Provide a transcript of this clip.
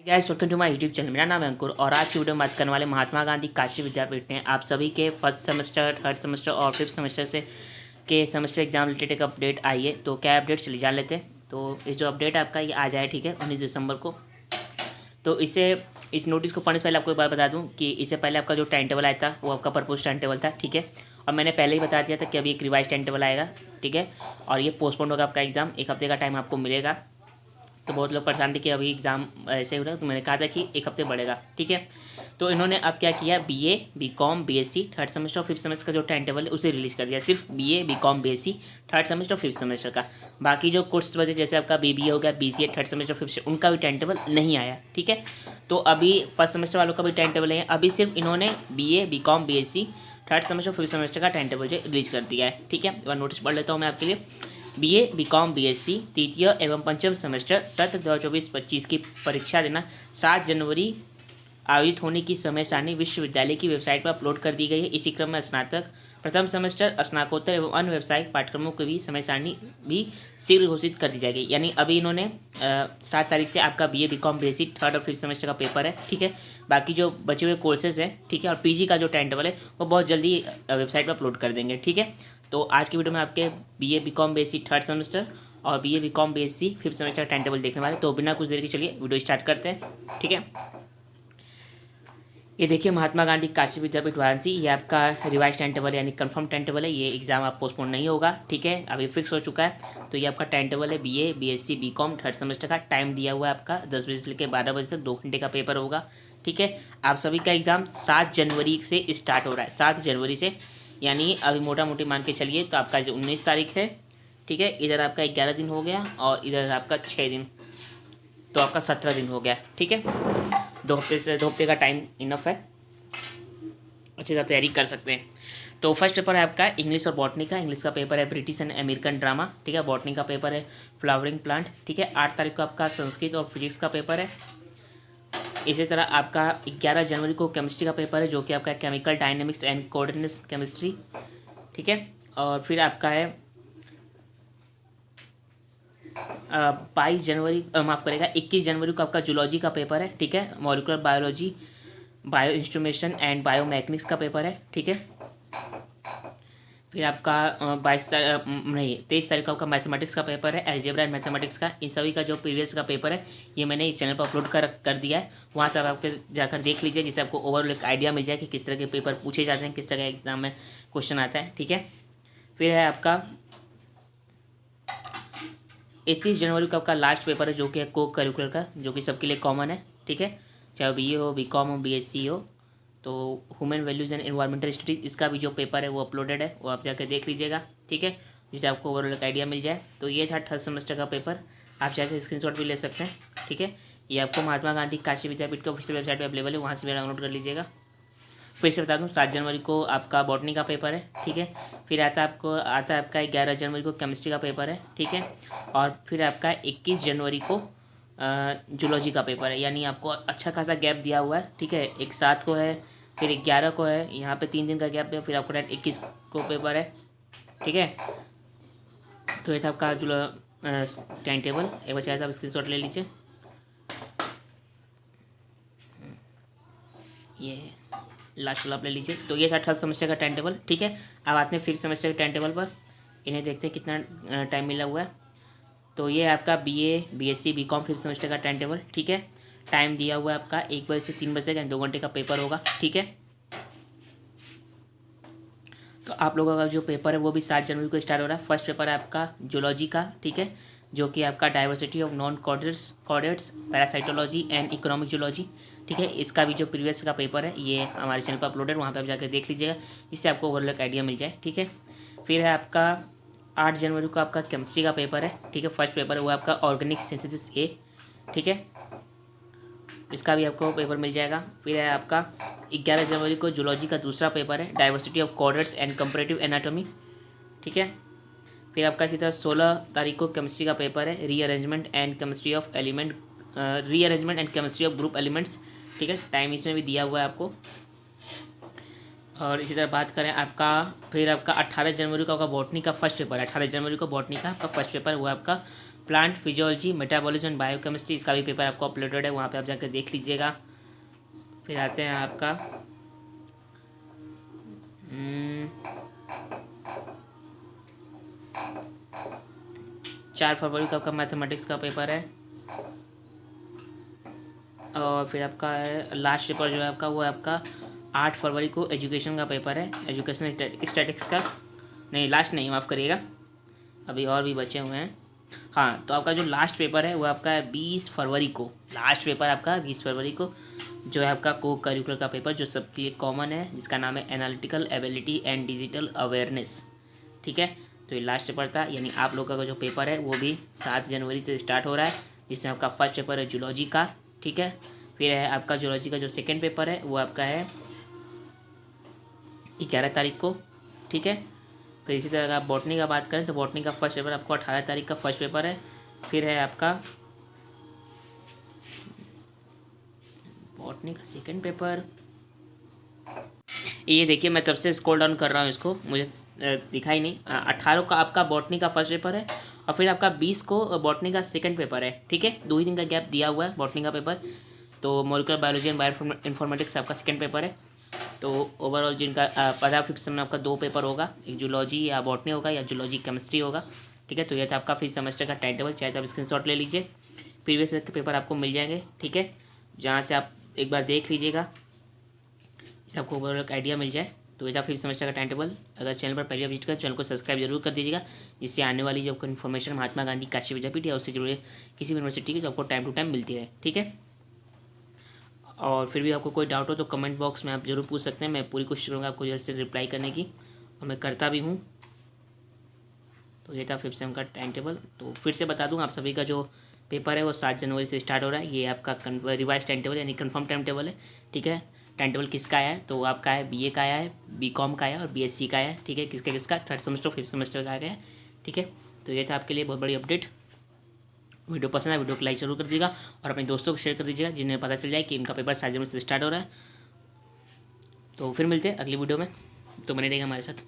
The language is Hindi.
Guys welcome to my YouTube channel. मेरा नाम है अंकुर और आज की वीडियो में बात करने वाले महात्मा गांधी काशी विद्यापीठ ने आप सभी के फर्स्ट सेमेस्टर, थर्ड सेमेस्टर और फिफ्थ सेमेस्टर से के सेमेस्टर एग्जाम रिलेटेड एक अपडेट आई है। तो क्या अपडेट चलिए जान लेते हैं। तो ये जो अपडेट आपका ये आ जाए, ठीक है, 19 दिसंबर को। तो इस नोटिस को पढ़ने से पहले आपको एक बात बता दूं कि इससे पहले आपका जो टाइम टेबल आया था वो आपका प्रपोज टाइम टेबल था, ठीक है। और मैंने पहले ही बता दिया था कि अभी एक रिवाइज टाइम टेबल आएगा, ठीक है। और ये पोस्टपोन होगा आपका एग्ज़ाम, एक हफ्ते का टाइम आपको मिलेगा। तो बहुत लोग परेशान थे कि अभी एग्ज़ाम ऐसे हो रहा है, तो मैंने कहा था कि एक हफ्ते बढ़ेगा, ठीक है। तो इन्होंने अब क्या किया, BA, BCom, BSc third semester और फिफ्थ सेमेस्टर का जो टाइम टेबल है उसे रिलीज़ कर दिया। सिर्फ BA, BCom, BSc third semester और फिफ्थ सेमेस्टर का। बाकी जो कोर्स बचे जैसे आपका बीबीए हो गया, बीसीए थर्ड सेमेस्टर फिफ्थ, उनका भी टाइम टेबल नहीं आया, ठीक है। तो अभी फर्स्ट सेमेस्टर वालों का भी टाइम टेबल है। अभी सिर्फ इन्होंने BA, BCom, BSc third semester fifth semester का टाइम टेबल जो रिलीज कर दिया है, ठीक है। एक बार नोटिस पढ़ लेता हूँ मैं आपके लिए। बीए, बीकॉम, बीएससी तृतीय एवं पंचम सेमेस्टर सत्र 2024-25 की परीक्षा देना 7 जनवरी आयोजित होने की समय सारणी विश्वविद्यालय की वेबसाइट पर अपलोड कर दी गई है। इसी क्रम में स्नातक, प्रथम सेमेस्टर, स्नातकोत्तर एवं अन्य व्यावसायिक पाठ्यक्रमों की भी समय सारणी भी शीघ्र घोषित कर दी जाएगी। यानी अभी इन्होंने 7 तारीख से आपका बीए, बीकॉम, बीएससी थर्ड और फिफ्थ सेमेस्टर का पेपर है, ठीक है। बाकी जो बचे हुए कोर्सेज हैं, ठीक है, और पीजी का जो टाइम टेबल है वो बहुत जल्दी वेबसाइट पर अपलोड कर देंगे, ठीक है। तो आज की वीडियो में आपके BA, BCom, BSc third semester और BA, BCom, BSc fifth semester का टाइम टेबल देखने वाले। तो बिना कुछ देर के चलिए वीडियो स्टार्ट करते हैं, ठीक है। ये देखिए महात्मा गांधी काशी विद्यापीठ वाराणसी, ये आपका रिवाइज टाइम टेबल है, यानी कंफर्म टाइम टेबल है। ये एग्जाम आप पोस्टपोन नहीं होगा, ठीक है, अभी फिक्स हो चुका है। तो ये आपका टाइम टेबल है, BA, BSc, BCom third semester का। टाइम दिया हुआ है आपका 10 बजे से लेकर 12 बजे तक, 2 घंटे का पेपर होगा, ठीक है। आप सभी का एग्ज़ाम 7 जनवरी से स्टार्ट हो रहा है, 7 जनवरी से, यानी अभी मोटा मोटी मान के चलिए तो आपका जो 19 तारीख है, ठीक है, इधर आपका 11 दिन हो गया और इधर आपका 6 दिन, तो आपका 17 दिन हो गया, ठीक है। 2 हफ्ते का टाइम इनफ है, अच्छे से आप तैयारी कर सकते हैं। तो फर्स्ट पेपर है आपका इंग्लिश और बॉटनी का। इंग्लिश का पेपर है ब्रिटिश एंड अमेरिकन ड्रामा, ठीक है। बॉटनी का पेपर है फ्लावरिंग प्लांट, ठीक है। 8 तारीख को आपका संस्कृत और फिजिक्स का पेपर है। इसी तरह आपका 11 जनवरी को केमिस्ट्री का पेपर है, जो कि आपका chemical dynamics and coordinates chemistry, ठीक है। और फिर आपका है 22 जनवरी, माफ़ करेगा, 21 जनवरी को आपका जूलॉजी का पेपर है, ठीक है। Molecular biology, bio instrumentation and biomechanics का पेपर है, ठीक है। फिर आपका 23 तारीख को आपका मैथमेटिक्स का पेपर है, अलजेब्रा एंड मैथमेटिक्स का। इन सभी का जो प्रीवियस का पेपर है ये मैंने इस चैनल पर अपलोड कर दिया है, वहाँ से आप जाकर देख लीजिए, जिससे आपको ओवरऑल एक आइडिया मिल जाए कि किस तरह के पेपर पूछे जाते हैं, किस तरह का एग्जाम में क्वेश्चन आता है, ठीक है। फिर है आपका 31 जनवरी को आपका लास्ट पेपर है, जो कि है को करिकुलर का, जो कि सबके लिए कॉमन है, ठीक है, चाहे बीए हो, बीकॉम हो, बीएससी हो। तो human values and environmental studies, इसका भी जो पेपर है वो अपलोडेड है, वो आप जाकर देख लीजिएगा, ठीक है, जिससे आपको ओवरऑल एक आइडिया मिल जाए। तो ये था थर्ड सेमेस्टर का पेपर, आप जाकर स्क्रीनशॉट भी ले सकते हैं, ठीक है। ये आपको महात्मा गांधी काशी विद्यापीठ की ऑफिशियल वेबसाइट पर अवेलेबल है, वहाँ से भी डाउनलोड कर लीजिएगा। फिर से बता दूँ 7 जनवरी को आपका बॉटनी का पेपर है, ठीक है। फिर आता है आपका 11 जनवरी को केमिस्ट्री का पेपर है, ठीक है। और फिर आपका 21 जनवरी को जूलॉजी का पेपर है, यानी आपको अच्छा खासा गैप दिया हुआ है, ठीक है। एक 7 को है, फिर 11 को है, यहाँ पे 3 दिन का गैप है, फिर आपको डायरेक्ट 21 को पेपर है, ठीक है। तो ये था आपका टाइम टेबल, एक बार चाहे तो आप स्क्रीनशॉट ले लीजिए, ये लास्ट वाला आप ले लीजिए। तो ये था थर्ड सेमेस्टर का टाइम टेबल, ठीक है। अब आते हैं फिफ्थ सेमेस्टर के टाइम टेबल पर, इन्हें देखते हैं कितना टाइम मिला हुआ है। तो ये आपका BA, BSc, BCom fifth semester का टाइम टेबल, ठीक है। टाइम दिया हुआ है आपका 1 बजे से 3 बजे तक, 2 घंटे का पेपर होगा, ठीक है। तो आप लोगों का जो पेपर है वो भी 7 जनवरी को स्टार्ट हो रहा है। फर्स्ट पेपर है आपका जूलॉजी का, ठीक है, जो कि आपका diversity of non chordates, parasitology and economic zoology, ठीक है। इसका भी जो प्रीवियस का पेपर है ये हमारे चैनल पर अपलोडेड, वहाँ पर आप जाकर देख लीजिएगा, जिससे आपको ओवरऑल एक आइडिया मिल जाए, ठीक है। फिर है आपका 8 जनवरी को आपका केमिस्ट्री का पेपर है, ठीक है। फर्स्ट पेपर है वो आपका ऑर्गेनिक सिंथेसिस ए, ठीक है, इसका भी आपको पेपर मिल जाएगा। फिर है आपका 11 जनवरी को जूलॉजी का दूसरा पेपर है, diversity of chordates and comparative anatomy, ठीक है। फिर आपका इसी तरह 16 तारीख को केमिस्ट्री का पेपर है, rearrangement and chemistry of group elements, ठीक है। टाइम इसमें भी दिया हुआ है आपको। और इसी तरह बात करें आपका, फिर आपका 18 जनवरी को आपका बॉटनी का फर्स्ट पेपर है, 18 जनवरी को बॉटनी का आपका फर्स्ट पेपर वो आपका plant physiology, metabolism and biochemistry, इसका भी पेपर आपको अपलोडेड है, वहाँ पे आप जाकर देख लीजिएगा। फिर आते हैं आपका 4 फरवरी का आपका मैथमेटिक्स का पेपर है। और फिर आपका लास्ट पेपर जो है आपका वो है आपका 8 फरवरी को एजुकेशन का पेपर है, एजुकेशन स्टैटिक्स का। नहीं, लास्ट नहीं, माफ़ करिएगा, अभी और भी बचे हुए हैं। हाँ, तो आपका जो लास्ट पेपर है वो आपका है 20 फरवरी को। लास्ट पेपर आपका 20 फरवरी को जो है आपका को करिकुलर का पेपर, जो सबके लिए कॉमन है, जिसका नाम है analytical ability and digital awareness. ठीक है, तो ये लास्ट पेपर था, यानी आप लोगों का जो पेपर है वो भी 7 जनवरी से स्टार्ट हो रहा है, जिसमें आपका फर्स्ट पेपर है जूलॉजी का। ठीक है, फिर है आपका जूलॉजी का जो सेकेंड पेपर है वो आपका है 11 तारीख को। ठीक है, फिर इसी तरह अगर आप बॉटनी का बात करें तो बॉटनी का फर्स्ट पेपर आपको 18 तारीख का फर्स्ट पेपर है। फिर है आपका बॉटनी का सेकंड पेपर, ये देखिए मैं तब से स्क्रॉल डाउन कर रहा हूँ इसको, मुझे दिखाई नहीं। 18 का आपका बॉटनी का फर्स्ट पेपर है, और फिर आपका 20 को बॉटनी का सेकंड पेपर है। ठीक है, 2 ही दिन का गैप दिया हुआ है बॉटनी का पेपर। तो molecular biology and bio informatics आपका सेकंड पेपर है। तो ओवरऑल जिनका 15 सेम में आपका 2 पेपर होगा, एक जूलॉजी या बॉटनी होगा या जूलॉजी केमिस्ट्री होगा। ठीक है, तो ये था आपका फिफ्थ सेमेस्टर का टाइम टेबल, चाहे तो आप स्क्रीनशॉट ले लीजिए, प्रीवियस ईयर के पेपर आपको मिल जाएंगे। ठीक है, जहाँ से आप एक बार देख लीजिएगा, इससे आपको ओवरऑल एक आइडिया मिल जाए। तो ये था फिफ्थ सेमेस्टर का टाइम टेबल। अगर चैनल पर पहले विजिट करें, चैनल को सब्सक्राइब जरूर कर दीजिएगा, जिससे आने वाली जो आपको इन्फॉर्मेशन महात्मा गांधी काशी विद्यापीठ या उससे जुड़े किसी भी यूनिवर्सिटी की, जो आपको टाइम टू टाइम मिलती रहे। ठीक है, और फिर भी आपको कोई डाउट हो तो कमेंट बॉक्स में आप जरूर पूछ सकते हैं, मैं पूरी कोशिश करूँगा आपको जल्द से रिप्लाई करने की, और मैं करता भी हूँ। तो ये था फिफ्थ सेम का टाइम टेबल। तो फिर से बता दूँ, आप सभी का जो पेपर है वो 7 जनवरी से स्टार्ट हो रहा है। ये आपका रिवाइज टाइम टेबल यानी कंफर्म टाइम टेबल है। ठीक है, टाइम टेबल किसका आया है, तो आपका है बीए का आया है, बीकॉम का आया है और बीएससी का आया है। ठीक है, किसका थर्ड सेमेस्टर फिफ्थ सेमेस्टर का आ गया है। ठीक है, तो ये था आपके लिए बहुत बड़ी अपडेट। वीडियो पसंद है, वीडियो को लाइक जरूर कर दीजिएगा, और अपने दोस्तों को शेयर कर दीजिएगा, जिन्हें पता चल जाए कि इनका पेपर 7 जनवरी से स्टार्ट हो रहा है। तो फिर मिलते हैं अगली वीडियो में, तो बने रहेगा हमारे साथ।